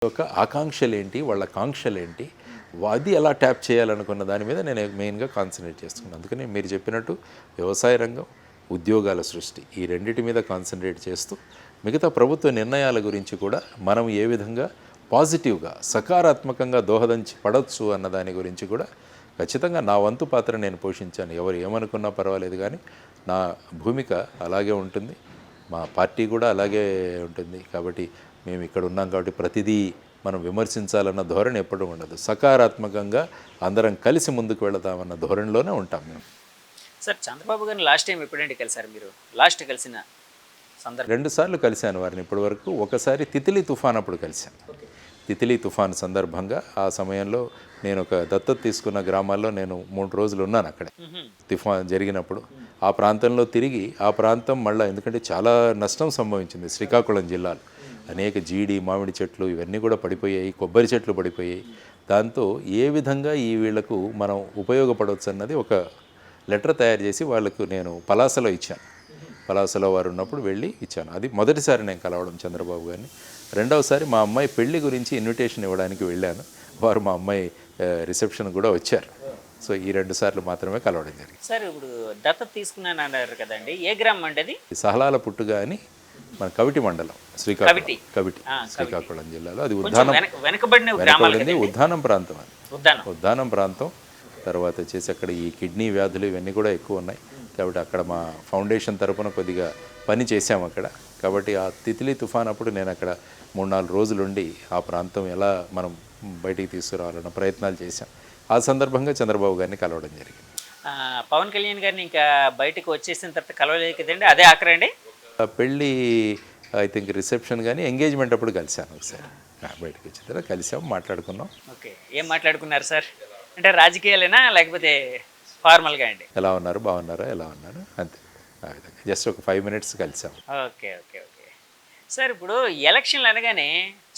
యొక్క ఆకాంక్షలేంటి, వాళ్ళ కాంక్షలేంటి, అది ఎలా ట్యాప్ చేయాలనుకున్న దాని మీద నేను మెయిన్గా కాన్సన్ట్రేట్ చేస్తున్నాను. అందుకని మీరు చెప్పినట్టు వ్యవసాయ రంగం, ఉద్యోగాల సృష్టి, ఈ రెండింటి మీద కాన్సన్ట్రేట్ చేస్తూ మిగతా ప్రభుత్వ నిర్ణయాల గురించి కూడా మనం ఏ విధంగా పాజిటివ్గా సకారాత్మకంగా దోహదంచి పడవచ్చు అన్న దాని గురించి కూడా ఖచ్చితంగా నా వంతు పాత్ర నేను పోషించాను. ఎవరు ఏమనుకున్నా పర్వాలేదు, కానీ నా భూమిక అలాగే ఉంటుంది, మా పార్టీ కూడా అలాగే ఉంటుంది. కాబట్టి మేము ఇక్కడ ఉన్నాం కాబట్టి ప్రతిదీ మనం విమర్శించాలన్న ధోరణి ఎప్పుడూ ఉండదు. సకారాత్మకంగా అందరం కలిసి ముందుకు వెళదామన్న ధోరణిలోనే ఉంటాం మేము. సార్, చంద్రబాబు గారిని లాస్ట్ టైం ఎప్పుడంటే కలిసారు మీరు? లాస్ట్ కలిసిన సందర్భం 2 సార్లు కలిశాను వారిని ఇప్పటి వరకు. ఒకసారి తితిలి తుఫాన్ అప్పుడు కలిశాను. తితిలి తుఫాన్ సందర్భంగా ఆ సమయంలో నేను ఒక దత్తత తీసుకున్న గ్రామాల్లో నేను 3 రోజులు ఉన్నాను అక్కడే. తుఫాన్ జరిగినప్పుడు ఆ ప్రాంతంలో తిరిగి ఆ ప్రాంతం మళ్ళీ, ఎందుకంటే చాలా నష్టం సంభవించింది శ్రీకాకుళం జిల్లాలో. అనేక జీడి, మామిడి చెట్లు ఇవన్నీ కూడా పడిపోయాయి, కొబ్బరి చెట్లు పడిపోయాయి. దాంతో ఏ విధంగా ఈ వీళ్లకు మనం ఉపయోగపడవచ్చు అన్నది ఒక లెటర్ తయారు చేసి వాళ్ళకు నేను పలాసలో ఇచ్చాను. పలాసలో వారు ఉన్నప్పుడు వెళ్ళి ఇచ్చాను. అది మొదటిసారి నేను కలవడం చంద్రబాబు గారిని. రెండవసారి మా అమ్మాయి పెళ్లి గురించి ఇన్విటేషన్ ఇవ్వడానికి వెళ్ళాను. వారు మా అమ్మాయి రిసెప్షన్ కూడా వచ్చారు. సో ఈ 2 సార్లు మాత్రమే కలవడం జరిగింది. సార్, ఇప్పుడు దత్తత తీసుకున్నాను అన్నారు కదండి, ఏ గ్రామం అంటే అది? సహలాల పుట్టుగా అని మన కవిటి మండలం, కవిటి శ్రీకాకుళం జిల్లాలో. అది ఉద్దానం ప్రాంతం. అది ఉద్దానం ప్రాంతం. తర్వాత వచ్చేసి అక్కడ ఈ కిడ్నీ వ్యాధులు ఇవన్నీ కూడా ఎక్కువ ఉన్నాయి. కాబట్టి అక్కడ మా ఫౌండేషన్ తరపున కొద్దిగా పని చేశాము అక్కడ. కాబట్టి ఆ తితిలి తుఫాన్ అప్పుడు నేను అక్కడ 3-4 రోజులు ఉండి ఆ ప్రాంతం ఎలా మనం బయటికి తీసుకురావాలన్న ప్రయత్నాలు చేశాం. ఆ సందర్భంగా చంద్రబాబు గారిని కలవడం జరిగింది. పవన్ కళ్యాణ్ గారిని ఇంకా బయటకు వచ్చేసిన తర్వాత కలవలేదు కదండి, అదే ఆఖరండి? పెళ్ళి ఐ థింక్ రిసెప్షన్ కానీ ఎంగేజ్మెంట్ అప్పుడు కలిశాను ఒకసారి. బయటకు వచ్చిన తర్వాత కలిసాము, మాట్లాడుకున్నాం. ఓకే, ఏం మాట్లాడుకున్నారు సార్? అంటే రాజకీయాలేనా లేకపోతే ఫార్మల్గా అండి? ఎలా ఉన్నారు, బాగున్నారా, ఎలా ఉన్నారు, అంతే. ఆ విధంగా జస్ట్ ఒక 5 minutes కలిసాము. ఓకే ఓకే ఓకే సార్, ఇప్పుడు ఎలక్షన్లు అనగానే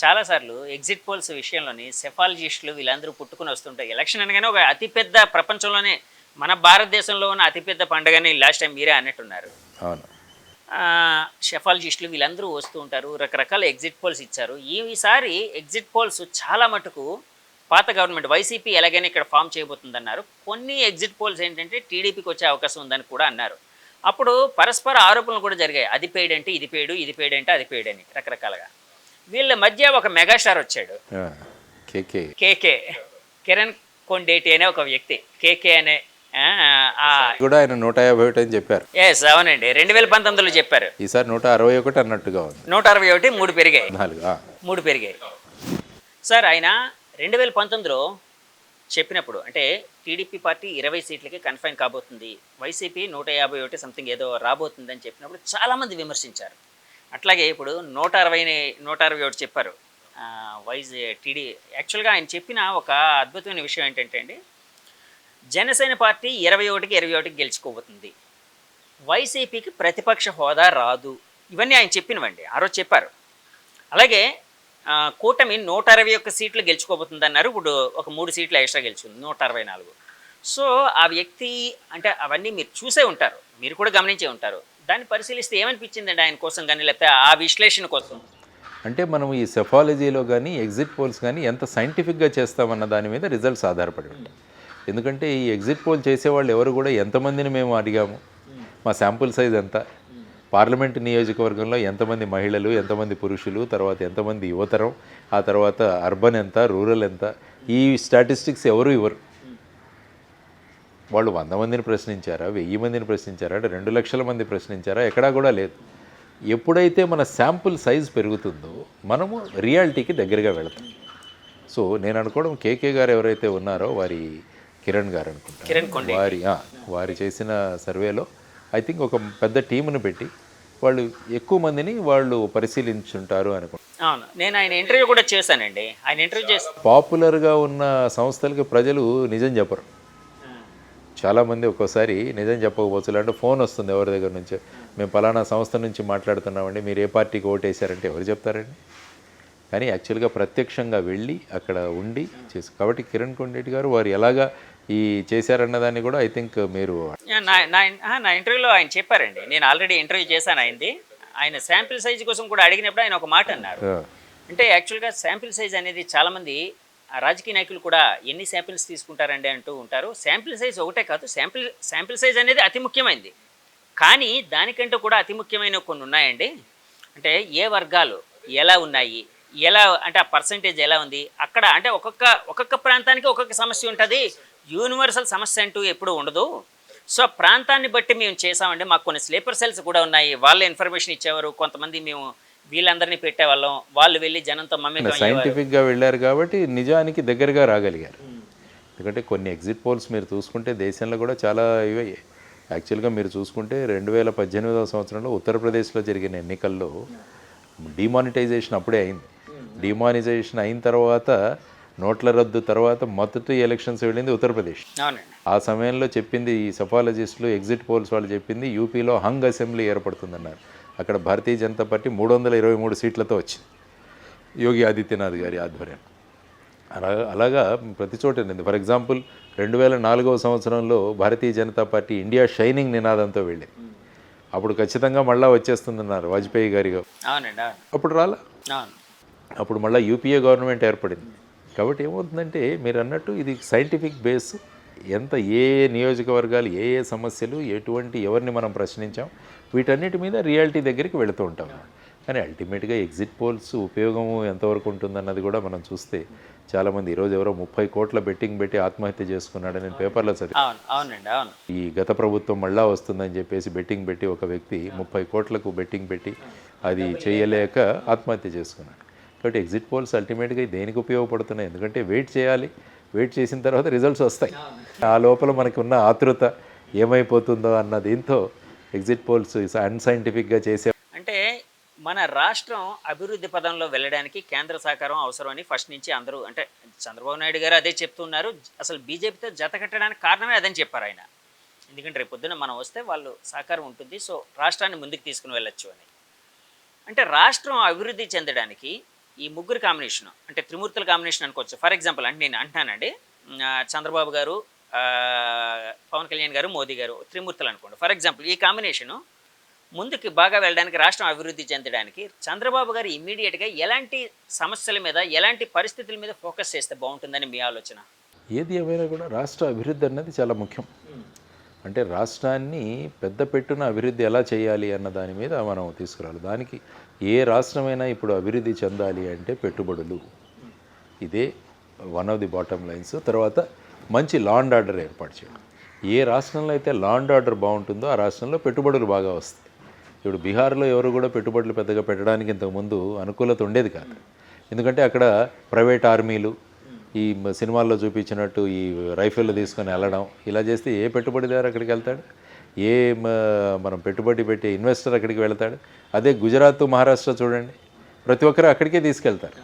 చాలాసార్లు ఎగ్జిట్ పోల్స్ విషయంలోని సెఫాలజిస్టులు వీళ్ళందరూ పుట్టుకుని వస్తుంటాయి. ఎలక్షన్ అనగానే ఒక అతిపెద్ద, ప్రపంచంలోనే మన భారతదేశంలో ఉన్న అతిపెద్ద పండుగని లాస్ట్ టైం మీరే అన్నట్టున్నారు. అవును. సెఫాలజిస్టులు వీళ్ళందరూ వస్తూ ఉంటారు, రకరకాల ఎగ్జిట్ పోల్స్ ఇచ్చారు. ఈసారి ఎగ్జిట్ పోల్స్ చాలా మటుకు పాత గవర్నమెంట్ వైసీపీ ఎలాగైనా ఇక్కడ ఫామ్ చేయబోతుందన్నారు. కొన్ని ఎగ్జిట్ పోల్స్ ఏంటంటే టీడీపీకి వచ్చే అవకాశం ఉందని కూడా అన్నారు. అప్పుడు పరస్పర ఆరోపణలు కూడా జరిగాయి. అది పెయిడ్ అంటే ఇది పెయిడ్, ఇది పెయిడ్ అంటే అది పెయిడ్ అని రకరకాలుగా. వీళ్ళ మధ్య ఒక మెగాస్టార్ వచ్చాడు, కేకే, కిరణ్ కొండేటి అనే ఒక వ్యక్తి. కేకే అనే కూడా ఆయన 151 అని చెప్పారు. ఎస్, అవునండి, 2019లో చెప్పారు. ఈసారి 161 అన్నట్టుగా ఉంది. 161, 3 పెరిగాయి, 3 పెరిగాయి. సార్, ఆయన 2019లో చెప్పినప్పుడు, అంటే టీడీపీ పార్టీ 20 సీట్లకి కన్ఫైన్ కాబోతుంది, వైసీపీ 151 సంథింగ్ ఏదో రాబోతుందని చెప్పినప్పుడు చాలామంది విమర్శించారు. అట్లాగే ఇప్పుడు 161 చెప్పారు యాక్చువల్గా ఆయన చెప్పిన ఒక అద్భుతమైన విషయం ఏంటంటే అండి, జనసేన పార్టీ 21కి 21 గెలుచుకోబోతుంది, వైసీపీకి ప్రతిపక్ష హోదా రాదు, ఇవన్నీ ఆయన చెప్పినవండి. ఆ రోజు చెప్పారు. అలాగే కూటమి 161 సీట్లు గెలుచుకోబోతుంది అన్నారు. ఇప్పుడు ఒక 3 సీట్లు ఎక్స్ట్రా గెలుచుకుంది, 164. సో ఆ వ్యక్తి, అంటే అవన్నీ మీరు చూసే ఉంటారు, మీరు కూడా గమనించే ఉంటారు. దాన్ని పరిశీలిస్తే ఏమనిపించిందండి ఆయన కోసం కానీ, లేకపోతే ఆ విశ్లేషణ కోసం? అంటే మనం ఈ సెఫాలజీలో కానీ ఎగ్జిట్ పోల్స్ కానీ ఎంత సైంటిఫిక్గా చేస్తామన్న దాని మీద రిజల్ట్స్ ఆధారపడి ఉంటాయి. ఎందుకంటే ఈ ఎగ్జిట్ పోల్ చేసేవాళ్ళు ఎవరు కూడా ఎంతమందిని మేము అడిగాము, మా శాంపుల్ సైజ్ ఎంత, పార్లమెంటు నియోజకవర్గంలో ఎంతమంది మహిళలు, ఎంతమంది పురుషులు, తర్వాత ఎంతమంది యువతరం, ఆ తర్వాత అర్బన్ ఎంత, రూరల్ ఎంత, ఈ స్టాటిస్టిక్స్ ఎవరు ఇవ్వరు. వాళ్ళు 100 మందిని ప్రశ్నించారా, 1000 మందిని ప్రశ్నించారా, 2 లక్షల మంది ప్రశ్నించారా, ఎక్కడా కూడా లేదు. ఎప్పుడైతే మన శాంపుల్ సైజ్ పెరుగుతుందో మనము రియాలిటీకి దగ్గరగా వెళతాం. సో నేను అనుకోవడం కేకే గారు ఎవరైతే ఉన్నారో వారి కిరణ్ గారు అనుకుంటారు, వారి చేసిన సర్వేలో ఐ థింక్ ఒక పెద్ద టీమును పెట్టి వాళ్ళు ఎక్కువ మందిని వాళ్ళు పరిశీలించుంటారు అనుకుంటున్నాను. అవును, నేను ఆయన ఇంటర్వ్యూ కూడా చేశానండి. ఆయన ఇంటర్వ్యూ చేసి పాపులర్గా ఉన్న సంస్థలకి ప్రజలు నిజం చెప్పరు. చాలామంది ఒక్కోసారి నిజం చెప్పకపోవచ్చు, అంటే ఫోన్ వస్తుంది ఎవరి దగ్గర నుంచో, మేము పలానా సంస్థ నుంచి మాట్లాడుతున్నామండి, మీరు ఏ పార్టీకి ఓటేశారంటే ఎవరు చెప్తారండి? కానీ యాక్చువల్గా ప్రత్యక్షంగా వెళ్ళి అక్కడ ఉండి చేసి, కాబట్టి కిరణ్ కొండేటి గారు వారు ఎలాగా ఈ చేశారన్నదాన్ని కూడా ఐ థింక్ మీరు నా ఇంటర్వ్యూలో ఆయన చెప్పారండి. నేను ఆల్రెడీ ఇంటర్వ్యూ చేశాను ఆయనది. ఆయన శాంపిల్ సైజ్ కోసం కూడా అడిగినప్పుడు ఆయన ఒక మాట అన్నారు, అంటే యాక్చువల్గా శాంపిల్ సైజ్ అనేది చాలామంది రాజకీయ నాయకులు కూడా ఎన్ని శాంపిల్స్ తీసుకుంటారండి అంటూ ఉంటారు. శాంపిల్ సైజ్ ఒకటే కాదు, శాంపిల్ సైజ్ అనేది అతి ముఖ్యమైనది. కానీ దానికంటే కూడా అతి ముఖ్యమైన కొన్ని ఉన్నాయండి. అంటే ఏ వర్గాలు ఎలా ఉన్నాయి, ఎలా అంటే ఆ పర్సంటేజ్ ఎలా ఉంది అక్కడ, అంటే ఒక్కొక్క ప్రాంతానికి ఒక్కొక్క సమస్య ఉంటుంది. యూనివర్సల్ సమస్య అంటూ ఎప్పుడు ఉండదు. సో ప్రాంతాన్ని బట్టి మేము చేసామండి. మాకు కొన్ని స్లీపర్ సెల్స్ కూడా ఉన్నాయి. వాళ్ళే ఇన్ఫర్మేషన్ ఇచ్చేవారు. కొంతమంది మేము వీళ్ళందరినీ పెట్టేవాళ్ళం, వాళ్ళు వెళ్ళి జనంతో మమ్మల్ని సైంటిఫిక్గా వెళ్ళారు కాబట్టి నిజానికి దగ్గరగా రాగలిగారు. ఎందుకంటే కొన్ని ఎగ్జిట్ పోల్స్ మీరు చూసుకుంటే దేశంలో కూడా చాలా ఇవే. యాక్చువల్గా మీరు చూసుకుంటే 2018వ సంవత్సరంలో ఉత్తరప్రదేశ్లో జరిగిన ఎన్నికల్లో డిమానిటైజేషన్ అప్పుడే అయింది. డిమానిటైజేషన్ అయిన తర్వాత నోట్ల రద్దు తర్వాత మొదటి ఎలక్షన్స్ వెళ్ళింది ఉత్తరప్రదేశ్. అవునండి. ఆ సమయంలో చెప్పింది ఈ సఫాలజిస్టులు, ఎగ్జిట్ పోల్స్ వాళ్ళు చెప్పింది యూపీలో హంగ్ అసెంబ్లీ ఏర్పడుతుందన్నారు. అక్కడ భారతీయ జనతా పార్టీ 323 సీట్లతో వచ్చింది యోగి ఆదిత్యనాథ్ గారి ఆధ్వర్యం. అలాగా ప్రతి చోట. ఫర్ ఎగ్జాంపుల్ 2004వ సంవత్సరంలో Bharatiya Janata party India shining నినాదంతో వెళ్ళింది. అప్పుడు ఖచ్చితంగా మళ్ళీ వచ్చేస్తుందన్నారు వాజ్పేయి గారిగా. అవునండి. అప్పుడు రాలా. అప్పుడు మళ్ళీ యూపీఏ గవర్నమెంట్ ఏర్పడింది. కాబట్టి ఏమవుతుందంటే మీరు అన్నట్టు ఇది సైంటిఫిక్ బేస్. ఎంత ఏ నియోజకవర్గాలు ఏ సమస్యలు ఎటువంటి ఎవరిని మనం ప్రశ్నించాం వీటన్నిటి మీద రియాలిటీ దగ్గరికి వెళుతూ ఉంటాం. కానీ అల్టిమేట్గా ఎగ్జిట్ పోల్స్ ఉపయోగము ఎంతవరకు ఉంటుందన్నది కూడా మనం చూస్తే చాలామంది ఈరోజు ఎవరో 30 కోట్ల బెట్టింగ్ పెట్టి ఆత్మహత్య చేసుకున్నాడని నేను పేపర్లో చదివాను. ఈ గత ప్రభుత్వం మళ్ళా వస్తుందని చెప్పేసి బెట్టింగ్ పెట్టి ఒక వ్యక్తి 30 కోట్లకు బెట్టింగ్ పెట్టి అది చేయలేక ఆత్మహత్య చేసుకున్నాడు. కాబట్టి ఎగ్జిట్ పోల్స్ అల్టిమేట్గా దేనికి ఉపయోగపడుతున్నాయి? ఎందుకంటే వెయిట్ చేయాలి, వెయిట్ చేసిన తర్వాత రిజల్ట్స్ వస్తాయి. ఆ లోపల మనకు ఉన్న ఆతృత ఏమైపోతుందో అన్న దీంతో ఎగ్జిట్ పోల్స్ అన్సైంటిఫిక్గా చేసే. అంటే మన రాష్ట్రం అభివృద్ధి పదంలో వెళ్ళడానికి కేంద్ర సహకారం అవసరం అని ఫస్ట్ నుంచి అందరూ, అంటే చంద్రబాబు నాయుడు గారు అదే చెప్తున్నారు. అసలు బీజేపీతో జత కట్టడానికి కారణమే అదని చెప్పారు ఆయన. ఎందుకంటే రేపు పొద్దున మనం వస్తే వాళ్ళు సహకారం ఉంటుంది, సో రాష్ట్రాన్ని ముందుకు తీసుకుని వెళ్ళొచ్చు అని. అంటే రాష్ట్రం అభివృద్ధి చెందడానికి ఈ ముగ్గురు కాంబినేషన్, అంటే త్రిమూర్తుల కాంబినేషన్ అనుకోవచ్చు. ఫర్ ఎగ్జాంపుల్ అంటే నేను అంటున్నానండి, చంద్రబాబు గారు, పవన్ కళ్యాణ్ గారు, మోదీ గారు త్రిమూర్తులు అనుకోండి. ఫర్ ఎగ్జాంపుల్ ఈ కాంబినేషను ముందుకు బాగా వెళ్ళడానికి, రాష్ట్రం అభివృద్ధి చెందడానికి చంద్రబాబు గారు ఇమ్మీడియట్గా ఎలాంటి సమస్యల మీద, ఎలాంటి పరిస్థితుల మీద ఫోకస్ చేస్తే బాగుంటుందని మీ ఆలోచన? ఏది ఏమైనా కూడా రాష్ట్ర అభివృద్ధి అన్నది చాలా ముఖ్యం. అంటే రాష్ట్రాన్ని పెద్ద పెట్టున అభివృద్ధి ఎలా చేయాలి అన్న దాని మీద మనం తీసుకురావాలి. దానికి ఏ రాష్ట్రమైనా ఇప్పుడు అభివృద్ధి చెందాలి అంటే పెట్టుబడులు, ఇదే one of the bottom lines. తర్వాత మంచి లా అండ్ ఆర్డర్ ఏర్పాటు చేయడం. ఏ రాష్ట్రంలో అయితే లా అండ్ ఆర్డర్ బాగుంటుందో ఆ రాష్ట్రంలో పెట్టుబడులు బాగా వస్తాయి. ఇప్పుడు బీహార్లో ఎవరు కూడా పెట్టుబడులు పెద్దగా పెట్టడానికి ఇంతకుముందు అనుకూలత ఉండేది కాదు. ఎందుకంటే అక్కడ ప్రైవేట్ ఆర్మీలు ఈ సినిమాల్లో చూపించినట్టు ఈ రైఫిళ్ళు తీసుకొని వెళ్ళడం, ఇలా చేస్తే ఏ పెట్టుబడిదారు అక్కడికి వెళ్తాడు? ఏ మనం పెట్టుబడి పెట్టే ఇన్వెస్టర్ అక్కడికి వెళ్తాడు? అదే గుజరాత్, మహారాష్ట్ర చూడండి, ప్రతి ఒక్కరు అక్కడికే తీసుకెళ్తారు.